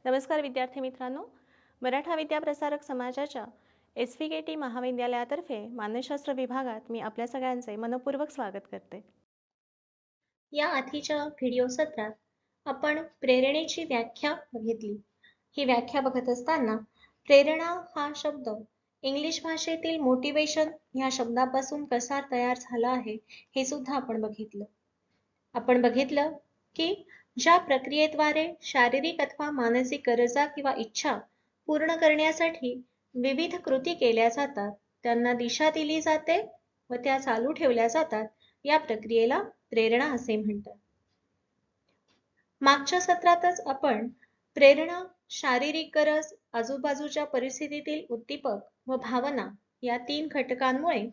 नमस्कार विद्यार्थी मित्रांनो, मराठा विद्याप्रसारक समाजाच्या SVKT महाविद्यालयातर्फे मानसशास्त्र विभागात मी आपल्या सगळ्यांचे मनपूर्वक स्वागत करते. या आधीच्या व्हिडिओ सत्रात आपण प्रेरणेची व्याख्या बघितली. ही व्याख्या बघत असताना प्रेरणा हा शब्द इंग्लिश भाषेतील मोटिवेशन या शब्दापासून कसा तयार झाला आहे हे सुद्धा आपण बघितलं. आपण बघितलं की ज्या प्रक्रियेद्वारे शारीरिक अथवा मानसिक गरजा किंवा इच्छा पूर्ण करण्यासाठी विविध कृती केल्या जातात, त्यांना दिशा दिली जाते व त्या चालू ठेवल्या जातात, या प्रक्रियेला प्रेरणा असे म्हणतात. मागच्या सत्रातच आपण प्रेरणा, शारीरिक गरज, आजूबाजूच्या परिस्थितीतील उद्दीपक व भावना या 3 घटकांमुळे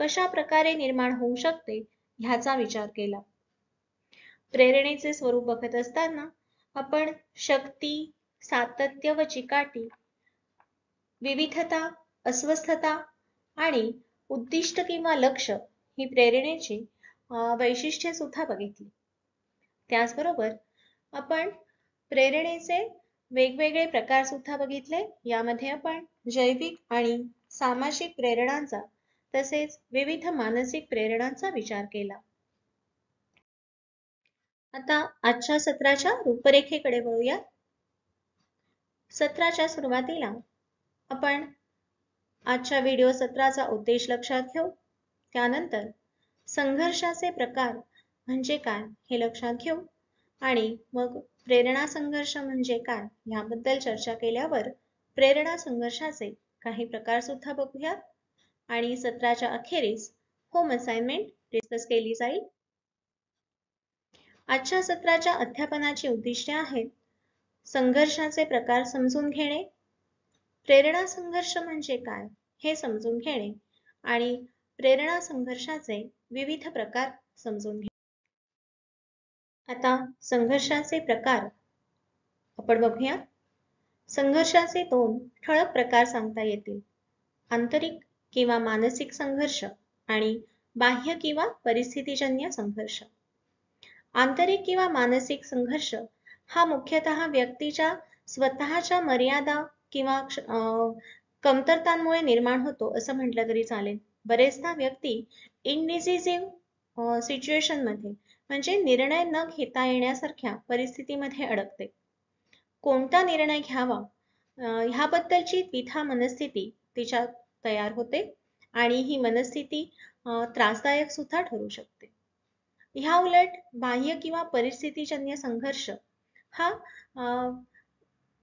कशा प्रकारे निर्माण होऊ शकते ह्याचा विचार केला. प्रेरणेचे स्वरूप बघत असताना आपण शक्ती, सातत्य व चिकाटी, विविधता, अस्वस्थता आणि उद्दिष्ट किंवा लक्ष्य ही प्रेरणेची वैशिष्ट्ये सुद्धा बघितली. त्याचबरोबर आपण प्रेरणेचे वेगवेगळे प्रकार सुद्धा बघितले. यामध्ये आपण जैविक आणि सामाजिक प्रेरणांचा तसेच विविध मानसिक प्रेरणांचा विचार केला. आता आजच्या सत्राच्या रूपरेखेकडे वळूया. सत्राच्या सुरुवातीला आपण आजच्या व्हिडिओ सत्राचा उद्देश लक्षात घेऊ. त्यानंतर संघर्षाचे प्रकार म्हणजे काय हे लक्षात घेऊ आणि मग प्रेरणा संघर्ष म्हणजे काय याबद्दल चर्चा केल्यावर प्रेरणा संघर्षाचे काही प्रकार सुद्धा बघूया आणि सत्राच्या अखेरीस होम असाइनमेंट डिस्कस केली जाईल. आजच्या सत्राच्या अध्यापनाची उद्दिष्टे आहेत: संघर्षाचे प्रकार समजून घेणे, प्रेरणा संघर्ष म्हणजे काय हे समजून घेणे आणि प्रेरणा संघर्षाचे विविध प्रकार समजून घेणे. आता संघर्षाचे प्रकार आपण बघूया. संघर्षाचे 2 ठळक प्रकार सांगता येतील: आंतरिक किंवा मानसिक संघर्ष आणि बाह्य किंवा परिस्थितीजन्य संघर्ष. आंतरिक किंवा मानसिक संघर्ष हा मुख्यतः व्यक्तीच्या स्वतःच्या मर्यादा किंवा कमतरतांमुळे निर्माण होतो असं म्हटलं तरी चालेल. बरेचदा व्यक्ती इनडिसिसिव्ह सिच्युएशन मध्ये म्हणजे निर्णय न घेता येण्यासारख्या परिस्थितीमध्ये अडकते. कोणता निर्णय घ्यावा ह्याबद्दलची द्विधा मनस्थिती तिच्यात तयार होते आणि ही मनस्थिती त्रासदायक सुद्धा ठरू शकते. ह्या उलट बाह्य किंवा परिस्थितीजन्य संघर्ष हा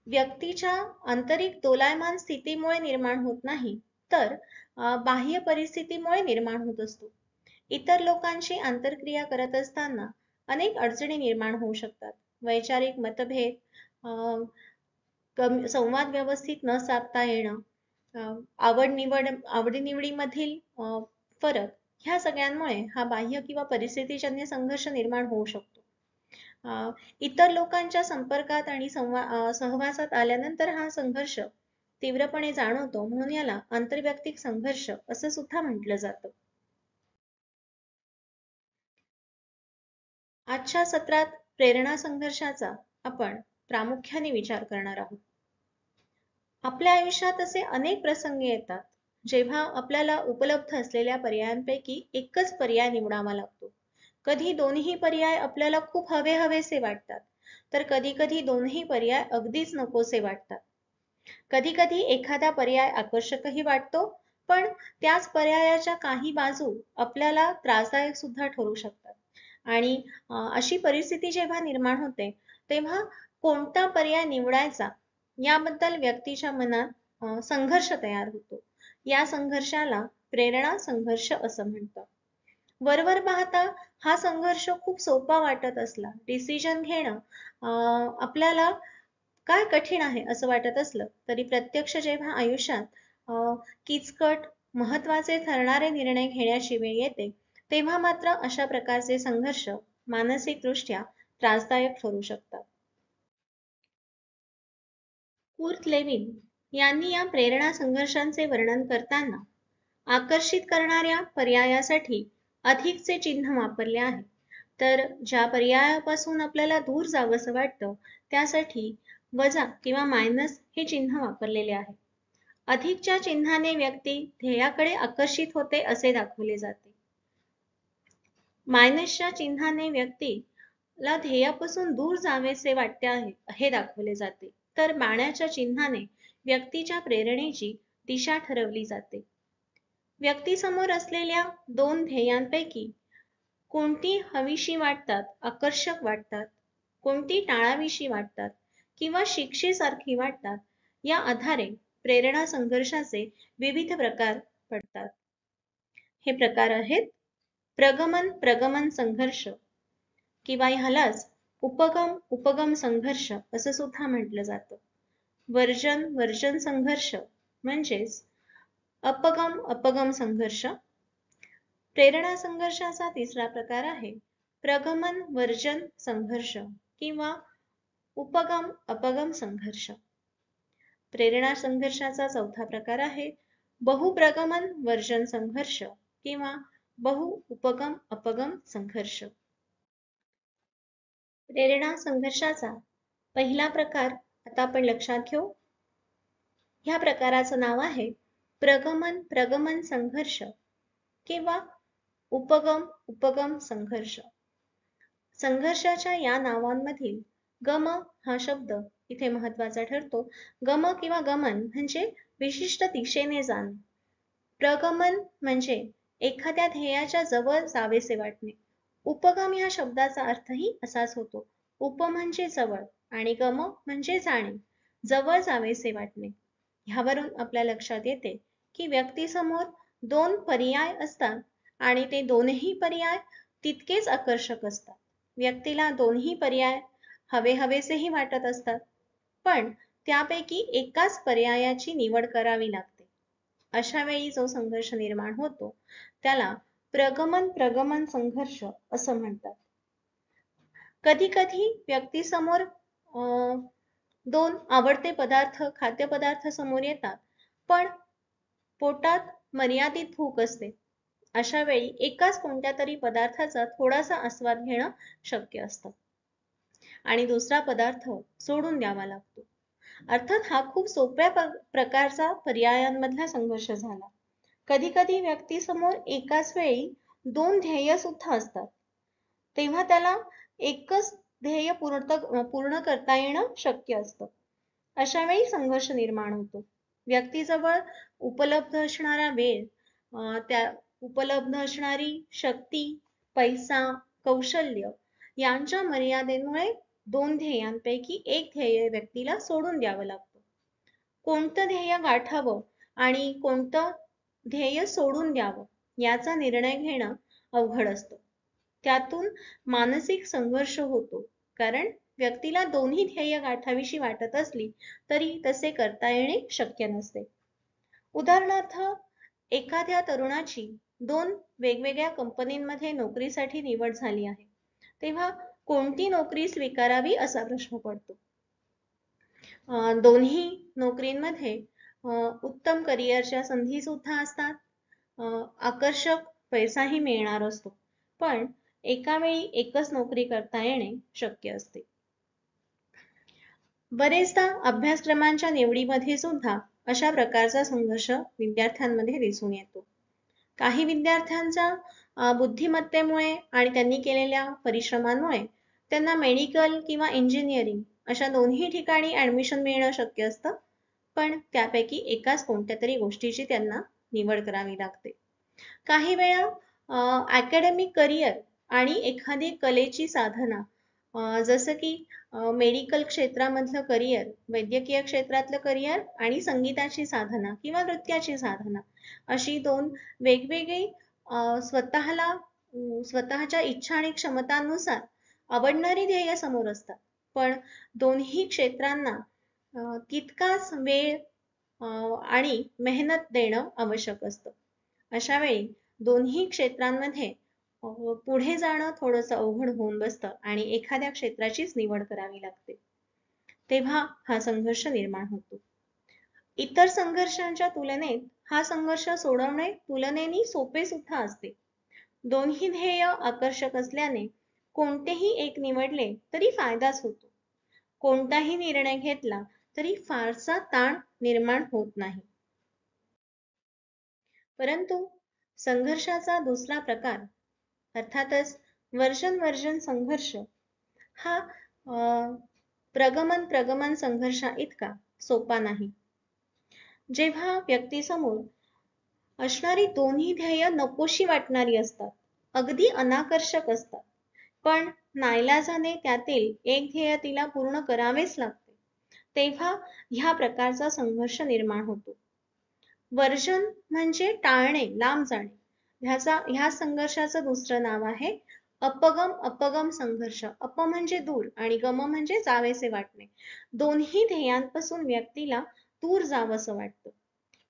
व्यक्तीच्या आंतरिक दोलायमान स्थितीमुळे निर्माण होत नाही, तर बाह्य परिस्थितीमुळे निर्माण होत असतो. इतर लोकांशी आंतरक्रिया करत असताना अनेक अडचणी निर्माण होऊ शकतात. वैचारिक मतभेद, संवाद व्यवस्थित न साधता येणं, आवडीनिवडीमधील फरक, ह्या सगळ्यांमुळे हा बाह्य किंवा परिस्थितीजन्य संघर्ष निर्माण होऊ शकतो. इतर लोकांच्या संपर्कात आणि सहवासात आल्यानंतर हा संघर्ष तीव्रपणे जाणवतो, म्हणून याला आंतरवैयक्तिक संघर्ष असं सुद्धा म्हटलं जातं. आजच्या सत्रात प्रेरणा संघर्षाचा आपण प्रामुख्याने विचार करणार आहोत. आपल्या आयुष्यात असे अनेक प्रसंग येतात जेव्हा आपल्याला उपलब्ध असलेल्या पर्यायांपैकी एकच पर्याय निवडावा लागतो. कधी दोन्ही पर्याय आपल्याला खूप हवेसे वाटतात, तर कधी कधी दोन्ही पर्याय अगदीच नकोसे वाटतात. कधी कधी एखादा पर्याय आकर्षकही वाटतो, पण त्याच पर्यायाच्या काही बाजू आपल्याला त्रासदायक सुद्धा ठरू शकतात. आणि अशी परिस्थिती जेव्हा निर्माण होते तेव्हा कोणता पर्याय निवडायचा याबद्दल व्यक्तीच्या मनात संघर्ष तयार होतो. या संघर्षाला प्रेरणा संघर्ष असं म्हणतात. वरवर पाहता हा संघर्ष खूप सोपा वाटत असला, डिसिजन घेणं आपल्याला काय कठीण आहे असं वाटत असलं, तरी प्रत्यक्ष जेव्हा आयुष्यात किचकट महत्वाचे ठरणारे निर्णय घेण्याची वेळ येते तेव्हा मात्र अशा प्रकारचे संघर्ष मानसिक दृष्ट्या त्रासदायक ठरू शकतात. कुर्ट लेविन यांनी या प्रेरणा संघर्षांचे वर्णन करताना आकर्षित करणाऱ्या पर्यायासाठी अधिकचे चिन्ह वापरले आहे. तर ज्या पर्यायापासून आपल्याला दूर जावंसं वाटतं त्यासाठी वजा किंवा मायनस हे चिन्ह वापरलेले आहे. अधिकच्या चिन्हाने व्यक्ती ध्येयाकडे आकर्षित होते असे दाखवले जाते. मायनसच्या चिन्हाने व्यक्तीला ध्येयापासून दूर जावेसे वाटते आहे हे दाखवले जाते. तर बाणाच्या चिन्हाने व्यक्तीच्या प्रेरणेची दिशा ठरवली जाते. व्यक्तीसमोर असलेल्या दोन ध्येयांपैकी कोणती हवीशी वाटतात, आकर्षक वाटतात, कोणती टाळावीशी वाटतात किंवा शिक्षेसारखी वाटतात, या आधारे प्रेरणा संघर्षाचे विविध प्रकार पडतात. हे प्रकार आहेत प्रगमन प्रगमन संघर्ष किंवा ह्यालाच उपगम उपगम संघर्ष असं सुद्धा म्हटलं जातं. वर्जन वर्जन संघर्ष म्हणजेच अपगम अपगम संघर्ष. प्रेरणा संघर्षाचा तिसरा प्रकार आहे प्रगमन वर्जन संघर्ष किंवा उपगम अपगम संघर्ष. प्रेरणा संघर्षाचा चौथा प्रकार आहे बहुप्रगमन वर्जन संघर्ष किंवा बहु उपगम अपगम संघर्ष. प्रेरणा संघर्षाचा पहिला प्रकार आता आपण लक्षात घेऊ. ह्या प्रकाराचं नाव आहे प्रगमन प्रगमन संघर्ष किंवा उपगम उपगम संघर्ष. संघर्षाच्या या नावांमधील गम हा शब्द इथे महत्वाचा ठरतो. गम किंवा गमन म्हणजे विशिष्ट दिशेने जाणे. प्रगमन म्हणजे एखाद्या ध्येयाच्या जवळ जावेसे वाटणे. उपगम या शब्दाचा अर्थही असाच होतो. उप म्हणजे जवळ आणि गम म्हणजे जाणे, जवळ जावेसे वाटणे. ह्यावरून आपल्या लक्षात येते की व्यक्तीसमोर दोन पर्याय असतात आणि ते दोनही पर्याय तितकेच आकर्षक असतात. व्यक्तीला दोन्ही पर्याय हवेसेही वाटत असतात, पण त्यापैकी एकाच पर्यायाची निवड करावी लागते. अशा वेळी जो संघर्ष निर्माण होतो त्याला प्रगमन प्रगमन संघर्ष असं म्हणतात. कधी कधी व्यक्तीसमोर दोन आवडते पदार्थ खाद्यपदार्थ समोर येतात, पण पोटात मर्यादित भूक असते. अशा वेळी एकाच कोणत्या तरी पदार्थाचा थोडासा आस्वाद घेणं शक्य असतं आणि दुसरा पदार्थ सोडून द्यावा लागतो. अर्थात हा खूप सोप्या प्रकारचा पर्यायांमधला संघर्ष झाला. कधी कधी व्यक्तीसमोर एकाच वेळी दोन ध्येय सुद्धा असतात, तेव्हा त्याला एकच ध्येय पूर्ण करता येणं शक्य असतं. अशा वेळी संघर्ष निर्माण होतो. व्यक्तीजवळ उपलब्ध असणारा वेळ, त्या उपलब्ध असणारी शक्ती, पैसा, कौशल्य यांच्या मर्यादेमुळे दोन ध्येयांपैकी एक ध्येय व्यक्तीला सोडून द्यावं लागतं. कोणतं ध्येय गाठावं आणि कोणतं ध्येय सोडून द्यावं याचा निर्णय घेणं अवघड असतं. त्यातून मानसिक संघर्ष होतो, कारण व्यक्तीला दोन्ही ध्येय गाठावीशी वाटत असली तरी तसे करता येणे शक्य नसते. उदाहरणार्थ, एखाद्या तरुणाची दोन वेगवेगळ्या कंपनीमध्ये नोकरीसाठी निवड झाली आहे, तेव्हा कोणती नोकरी स्वीकारावी असा प्रश्न पडतो. दोन्ही नोकरींमध्ये उत्तम करिअरच्या संधी सुद्धा असतात, आकर्षक पैसाही मिळणार असतो, पण एका वेळी एकच नोकरी करता येणे शक्य असते. बरेचदा अभ्यासक्रमांच्या निवडीमध्ये सुद्धा अशा प्रकारचा संघर्ष विद्यार्थ्यांमध्ये दिसून येतो. काही विद्यार्थ्यांच्या बुद्धिमत्तेमुळे आणि त्यांनी केलेल्या परिश्रमांमुळे त्यांना मेडिकल किंवा इंजिनिअरिंग अशा दोन्ही ठिकाणी ऍडमिशन मिळणं शक्य असतं, पण त्यापैकी एकाच कोणत्या तरी गोष्टीची त्यांना निवड करावी लागते. काही वेळा अकॅडमिक करिअर आणि एखादी कलेची साधना, जसं की मेडिकल क्षेत्रामधलं करिअर, वैद्यकीय क्षेत्रातलं करिअर आणि संगीताची साधना किंवा नृत्याची साधना, अशी दोन वेगवेगळी स्वतःच्या इच्छा आणि क्षमतांनुसार आवडणारी ध्येय समोर असतात, पण दोन्ही क्षेत्रांना तितकाच वेळ आणि मेहनत देणं आवश्यक असतं. अशा वेळी दोन्ही क्षेत्रांमध्ये पुढे जाणं थोडंसं अवघड होऊन बसतं आणि एखाद्या क्षेत्राचीच निवड करावी लागते. तेव्हा हा संघर्ष निर्माण होतो. इतर संघर्षांच्या तुलनेत हा संघर्ष सोडवणे तुलनेने सोपे सुद्धा असते. दोन्ही ध्येय आकर्षक असल्याने कोणतेही एक निवडले तरी फायदाच होतो. कोणताही निर्णय घेतला तरी फारसा ताण निर्माण होत नाही. परंतु संघर्षाचा दुसरा प्रकार अर्थातच वर्जन संघर्ष हा प्रगमन संघर्षा इतका सोपा नाही. जेव्हा व्यक्तीसमोर असणारी दोन्ही ध्येय नकोशी वाटणारी असतात, अगदी अनाकर्षक असतात, पण नाईलाजाने त्यातील एक ध्येय तिला पूर्ण करावेच लागते, तेव्हा ह्या प्रकारचा संघर्ष निर्माण होतो. वर्जन म्हणजे टाळणे, लांब जाणे. ह्या संघर्षाचं दुसरं नाव आहे अपगम संघर्ष. अप म्हणजे दूर आणि गम म्हणजे जावेसे वाटणे. दोन्ही ध्येयांपासून व्यक्तीला दूर जावंसं वाटतं.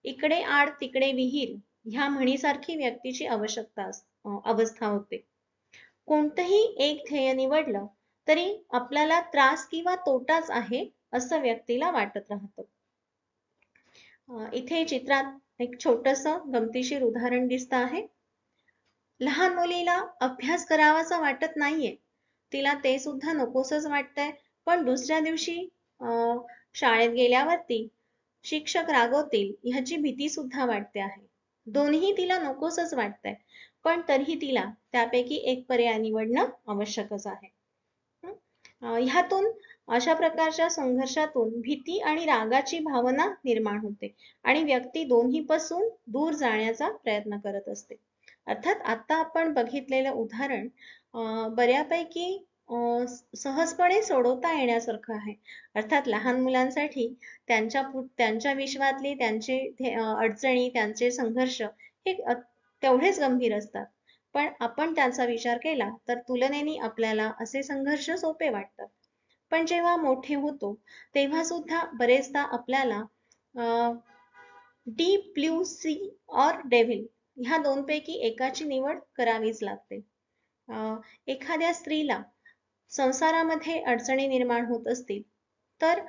इकडे आड तिकडे विहीर ह्या म्हणीसारखी व्यक्तीची अवस्था होते. कोणतंही एक ध्येय निवडलं तरी आपल्याला त्रास किंवा तोटाच आहे असं व्यक्तीला वाटत राहतं. इथे चित्रात एक छोटंसं गमतीशीर उदाहरण दिसतं आहे. लहान मुलीला अभ्यास करावासा वाटत नाहीये, तिला ते सुद्धा नकोसच वाटतंय, पण दुसऱ्या दिवशी शाळेत गेल्यावरती शिक्षक रागवतील ह्याची भीती सुद्धा वाटते आहे. दोन्ही तिला नकोसच वाटतंय, पण तरीही तिला त्यापैकी एक पर्याय निवडणं आवश्यकच आहे. ह्यातून अशा प्रकारच्या संघर्षातून भीती आणि रागाची भावना निर्माण होते आणि व्यक्ती दोन्हीपासून दूर जाण्याचा प्रयत्न करत असते. अर्थात आता आपण बघितलेलं उदाहरण बऱ्यापैकी सहजपणे सोडवता येण्यासारखं आहे. अर्थात लहान मुलांसाठी त्यांच्या विश्वातली त्यांचे अडचणी, त्यांचे संघर्ष हे तेवढेच गंभीर असतात. पण आपण त्याचा विचार केला तर तुलनेने आपल्याला असे संघर्ष सोपे वाटतात. पण जेव्हा मोठे होतो तेव्हा सुद्धा बरेचदा आपल्याला डीप ब्ल्यू सी और डेव्हिल ह्या दोनपैकी एकाची निवड करावीच लागते. एखाद्या स्त्रीला संसारामध्ये अडचणी निर्माण होत असतील तर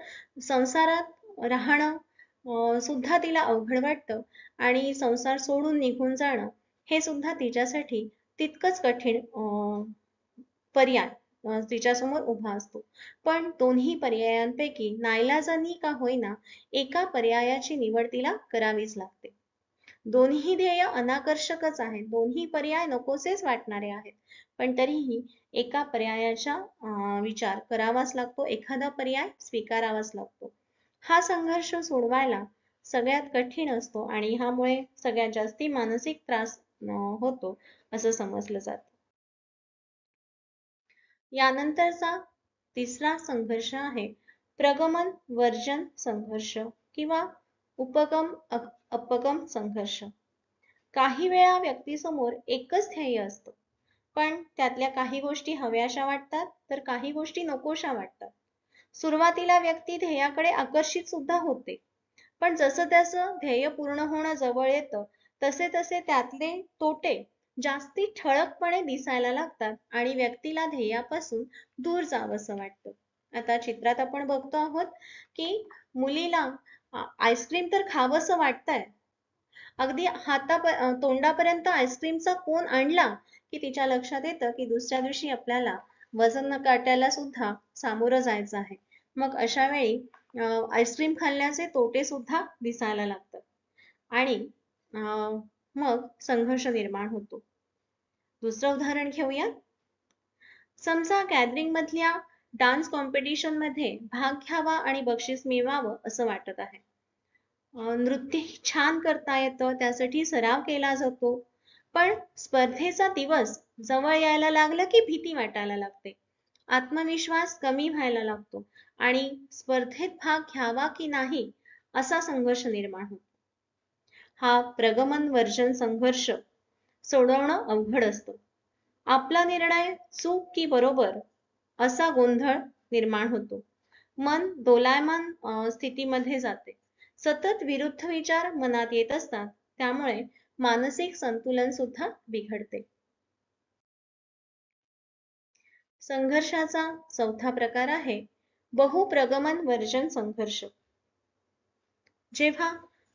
संसारात राहणं सुद्धा तिला अवघड वाटतं आणि संसार सोडून निघून जाणं हे सुद्धा तिच्यासाठी तितकंच कठीण पर्याय तिच्यासमोर उभा असतो. पण दोन्ही पर्यायांपैकी नाईलाजाने का होईना एका पर्यायाची निवड तिला करावीच लागते. दोन्ही ध्येय अनाकर्षकच आहेत, दोन्ही पर्याय नकोसेच वाटणारे आहेत, पण तरीही एका पर्यायाचा विचार करावाच लागतो, एखादा पर्याय स्वीकारावाच लागतो. हा संघर्ष सोडवायला सगळ्यात कठीण असतो आणि ह्यामुळे सगळ्यात जास्ती मानसिक त्रास होतो असं समजलं जातं. यानंतरचा तिसरा संघर्ष आहे प्रगमन वर्जन संघर्ष किंवा अपगम संघर्ष. काही वेळा व्यक्तीसमोर एकच ध्येय असतं, पण त्यातल्या काही गोष्टी हव्याशा वाटतात तर काही गोष्टी नकोशा वाटतात. सुरुवातीला व्यक्ती ध्येयाकडे आकर्षित सुद्धा होते, पण जसं त्याचं ध्येय पूर्ण होणं जवळ येतं तसे तसे त्यातले तोटे जास्ती ठळकपणे दिसायला लागतात आणि व्यक्तीला ध्येयापासून दूर जावंसं वाटतं. आता चित्रात आपण बघतो आहोत की मुलीला आईस्क्रीम तर खावंसं वाटतंय, अगदी तोंडापर्यंत आईस्क्रीमचा कोन आणला की तिच्या लक्षात येतं की दुसऱ्या दिवशी आपल्याला वजन काट्याला सुद्धा सामोरं जायचं आहे. मग अशा वेळी आईस्क्रीम खाल्ल्याचे तोटे सुद्धा दिसायला लागतात आणि मग संघर्ष निर्माण होतो. दुसरं उदाहरण घेऊया. समजा गॅदरिंग मधल्या डान्स कॉम्पिटिशन मध्ये भाग घ्यावा आणि बक्षीस मिळवावं असं वाटत आहे. नृत्य छान करता येतं, त्यासाठी सराव केला जातो, पण स्पर्धेचा दिवस जवळ यायला लागला की भीती वाटायला लागते, आत्मविश्वास कमी व्हायला लागतो आणि स्पर्धेत भाग घ्यावा की नाही असा संघर्ष निर्माण होतो. हा प्रगमन वर्जन संघर्ष सोडवणं अवघड असतं. आपला निर्णय चूक की बरोबर असा गोंधळ निर्माण होतो. मन दोलायमान स्थितीमध्ये जाते. सतत विरुद्ध विचार मनात येत असतात, त्यामुळे मानसिक संतुलन सुद्धा बिघडते. संघर्षाचा चौथा प्रकार आहे बहुप्रगमन वर्जन संघर्ष. जेव्हा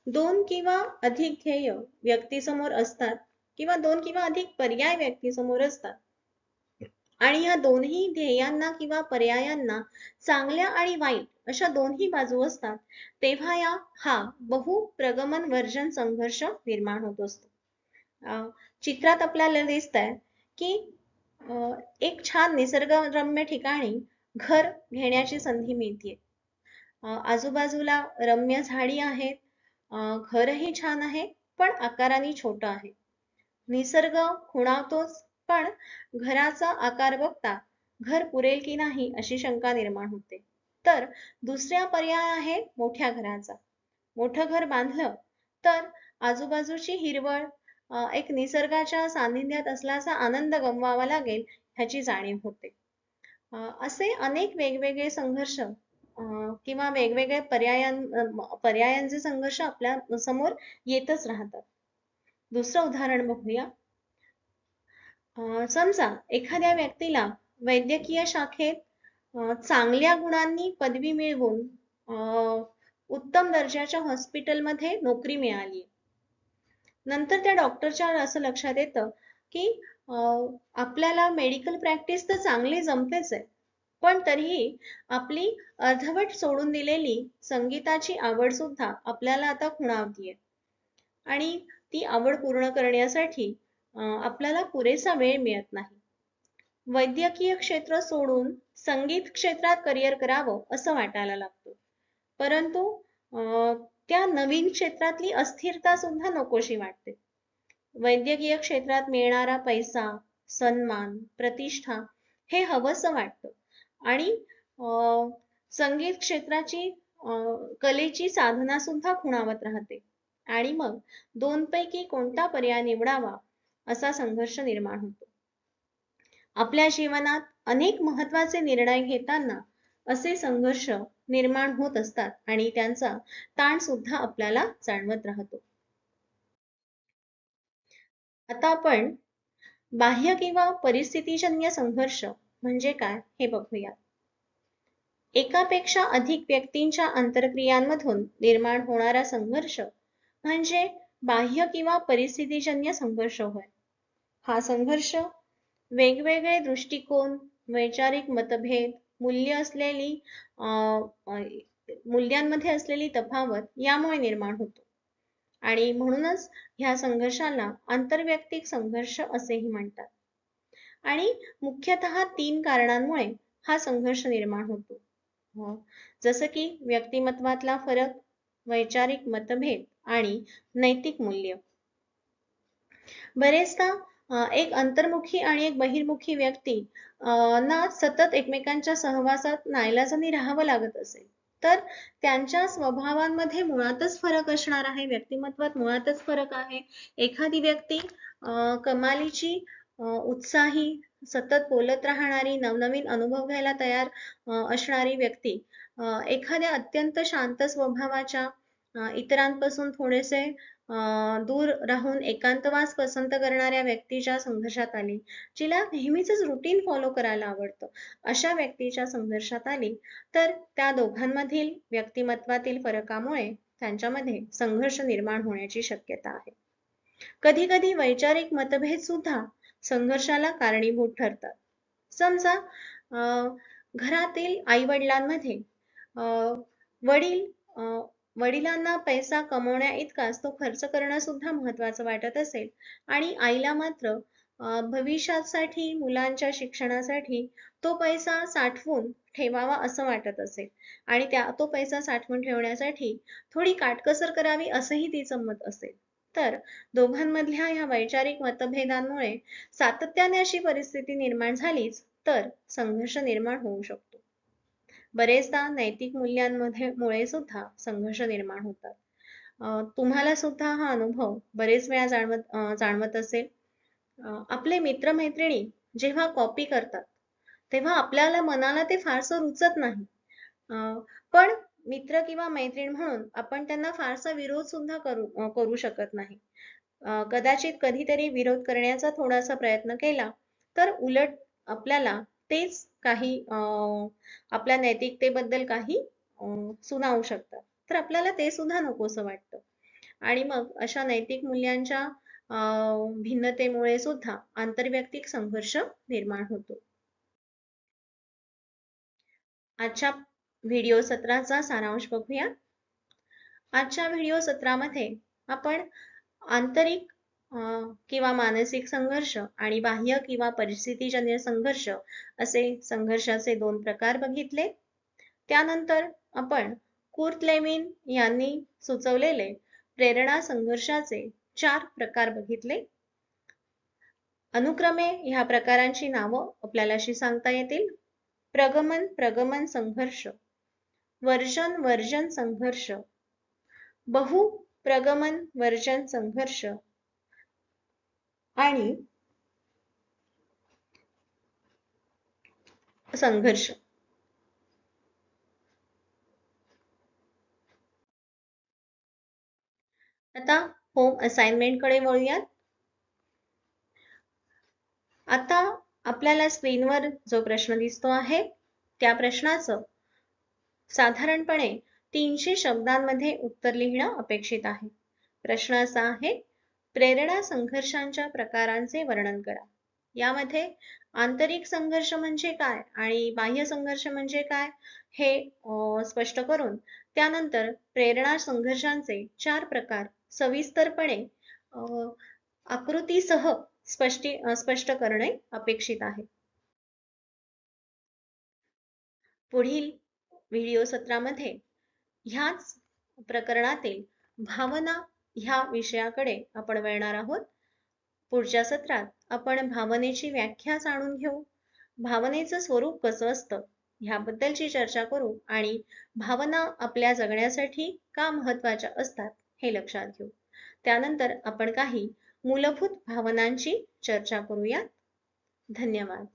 दोन किंवा अधिक ध्येय व्यक्तीसमोर असतात किंवा दोन किंवा अधिक पर्याय व्यक्तीसमोर असतात आणि या दोन्ही ध्येयांना किंवा पर्यायांना चांगल्या आणि वाईट अशा दोन्ही बाजू असतात, तेव्हा हा बहुप्रगमन वर्जन संघर्ष निर्माण होत असतो. चित्रात आपल्याला दिसतंय की एक छान निसर्गरम्य ठिकाणी घर घेण्याची संधी मिळते. आजूबाजूला रम्य झाडी आहेत, घरही छान आहे, पण आकाराने छोटं आहे. निसर्ग खुणावतोच, पण घराचा आकार बघता घर पुरेल की नाही अशी शंका निर्माण होते. तर दुसरा पर्याय आहे मोठ्या घराचा. मोठं घर बांधलं तर आजूबाजूची हिरवळ, एक निसर्गाच्या सानिध्यात असल्याचा आनंद गमवावा लागेल ह्याची जाणीव होते. असे अनेक वेगवेगळे संघर्ष किंवा वेगवेगळे पर्यायांचे संघर्ष आपल्या समोर येतच राहतात. दुसरं उदाहरण बघूया. समजा एखाद्या व्यक्तीला वैद्यकीय शाखेत चांगल्या गुणांनी पदवी मिळवून उत्तम दर्जाच्या हॉस्पिटलमध्ये नोकरी मिळाली. नंतर त्या डॉक्टरच्या असं लक्षात येतं की आपल्याला मेडिकल प्रॅक्टिस तर चांगली जमतेच आहे, पण तरीही आपली अर्धवट सोडून दिलेली संगीताची आवड सुद्धा आपल्याला आता खुणावतीये. आणि ती आवड पूर्ण करण्यासाठी आपल्याला पुरेसा वेळ मिळत नाही. वैद्यकीय क्षेत्र सोडून संगीत क्षेत्रात करिअर करावं असं वाटायला लागतं. परंतु त्या नवीन क्षेत्रातली अस्थिरता सुद्धा नकोशी वाटते. वैद्यकीय क्षेत्रात मिळणारा पैसा, सन्मान, प्रतिष्ठा हे हवंसं वाटतं. आणि संगीत क्षेत्राची कलेची साधना सुद्धा खुणावत राहते. आणि मग दोनपैकी कोणता पर्याय निवडावा असा संघर्ष निर्माण होतो. आपल्या जीवनात अनेक महत्त्वाचे निर्णय घेताना असे संघर्ष निर्माण होत असतात आणि त्यांचा ताण सुद्धा आपल्याला जाणवत राहतो. आता आपण बाह्य किंवा परिस्थितीजन्य संघर्ष म्हणजे काय हे बघूया. एकापेक्षा अधिक व्यक्तींच्या आंतरक्रियांमधून निर्माण होणारा संघर्ष म्हणजे बाह्य किंवा परिस्थितीजन्य संघर्ष होय. हा संघर्ष वेगवेगळे दृष्टिकोन, वैचारिक मतभेद, मूल्यांमध्ये असलेली तफावत यामुळे निर्माण होतो. आणि म्हणूनच ह्या संघर्षाला आंतरवैयक्तिक संघर्ष असेही म्हणतात. आणि मुख्यतः 3 कारणांमुळे हा संघर्ष निर्माण होतो. जसं की व्यक्तिमत्वातला फरक, वैचारिक मतभेद आणि नैतिक मूल्य. बरेचदा एक अंतर्मुखी आणि एक बहिर्मुखी व्यक्ती ना सतत एकमेकांच्या सहवासात नाईलाजाने राहावं लागत असेल, तर त्यांच्या स्वभावांमध्ये मुळातच फरक असणार आहे, व्यक्तिमत्वात मुळातच फरक आहे. एखादी व्यक्ती कमालीची उत्साही, सतत बोलत राहणारी, नवनवीन अनुभव घ्यायला तयार असणारी व्यक्ती एखाद्या अत्यंत शांत स्वभावाच्या, इतरांपासून थोडेसे दूर राहून एकांतवास पसंत करणाऱ्या व्यक्तीच्या संघर्षात आली, जिला नेहमीच रुटीन फॉलो करायला आवडतं, अशा व्यक्तीच्या संघर्षात आली, तर त्या दोघांमधील व्यक्तिमत्वातील फरकामुळे त्यांच्यामध्ये संघर्ष निर्माण होण्याची शक्यता आहे. कधी कधी वैचारिक मतभेद सुद्धा संघर्षाला कारणीभूत ठरतात. समजा घरातील आई वडिलांमध्ये वडिलांना पैसा कमवण्या इतकाच तो खर्च करणं सुद्धा महत्वाचं वाटत असेल, आणि आईला मात्र भविष्यासाठी, मुलांच्या शिक्षणासाठी तो पैसा साठवून ठेवावा असं वाटत असेल, आणि तो पैसा साठवून ठेवण्यासाठी थोडी काटकसर करावी असंही तिचं मत असेल, तर दोघांमधल्या ह्या वैचारिक मतभेदांमुळे सातत्याने अशी परिस्थिती निर्माण झालीच तर संघर्ष निर्माण होऊ शकतो. बरेचदा नैतिक मुळे सुद्धा संघर्ष निर्माण होतात. तुम्हाला सुद्धा हा अनुभव बरेच वेळा जाणवत असेल. आपले मित्रमैत्रिणी जेव्हा कॉपी करतात तेव्हा आपल्याला मनाला ते फारसं रुचत नाही, पण मित्र किंवा मैत्रीण म्हणून आपण त्यांना फारसा विरोध सुद्धा करू शकत नाही. कदाचित कधीतरी विरोध करण्याचा थोडासा प्रयत्न केला तर उलट आपल्याला तेच काही आपल्या नैतिकतेबद्दल काही सुनावू शकतात, तर आपल्याला ते सुद्धा नकोसं वाटतं. आणि मग अशा नैतिक मूल्यांच्या भिन्नतेमुळे सुद्धा आंतरवैयक्तिक संघर्ष निर्माण होतो. आजच्या व्हिडिओ सत्राचा सारांश बघूया. आजच्या व्हिडिओ सत्रामध्ये आपण आंतरिक किंवा मानसिक संघर्ष आणि बाह्य किंवा परिस्थितीजन्य संघर्ष असे संघर्षाचे 2 प्रकार बघितले. त्यानंतर आपण कुर्ट लेमिन यांनी सुचवलेले प्रेरणा संघर्षाचे 4 प्रकार बघितले. अनुक्रमे ह्या प्रकारांची नावं आपल्याला अशी सांगता येतील. प्रगमन संघर्ष, वर्जन संघर्ष, बहुप्रगमन वर्जन संघर्ष आणि संघर्ष. आता होम असाइनमेंट कडे वळूयात. आता आपल्याला स्क्रीनवर जो प्रश्न दिसतो आहे त्या प्रश्नाचं साधारणपणे 300 शब्दांमध्ये उत्तर लिहिणं अपेक्षित आहे. प्रश्न असा आहे, प्रेरणा संघर्षांच्या प्रकारांचे वर्णन करा. यामध्ये आंतरिक संघर्ष म्हणजे काय आणि बाह्य संघर्ष म्हणजे काय हे स्पष्ट करून त्यानंतर प्रेरणा संघर्षांचे 4 प्रकार सविस्तरपणे आकृतीसह स्पष्ट करणे अपेक्षित आहे. पुढील व्हिडिओ सत्रामध्ये ह्याच प्रकरणातील भावना ह्या विषयाकडे आपण वळणार आहोत. पुढच्या सत्रात आपण भावनेची व्याख्या जाणून घेऊ, भावनेचं स्वरूप कसं असतं ह्याबद्दलची चर्चा करू आणि भावना आपल्या जगण्यासाठी का महत्त्वाच्या असतात हे लक्षात घेऊ. त्यानंतर आपण काही मूलभूत भावनांची चर्चा करूया. धन्यवाद.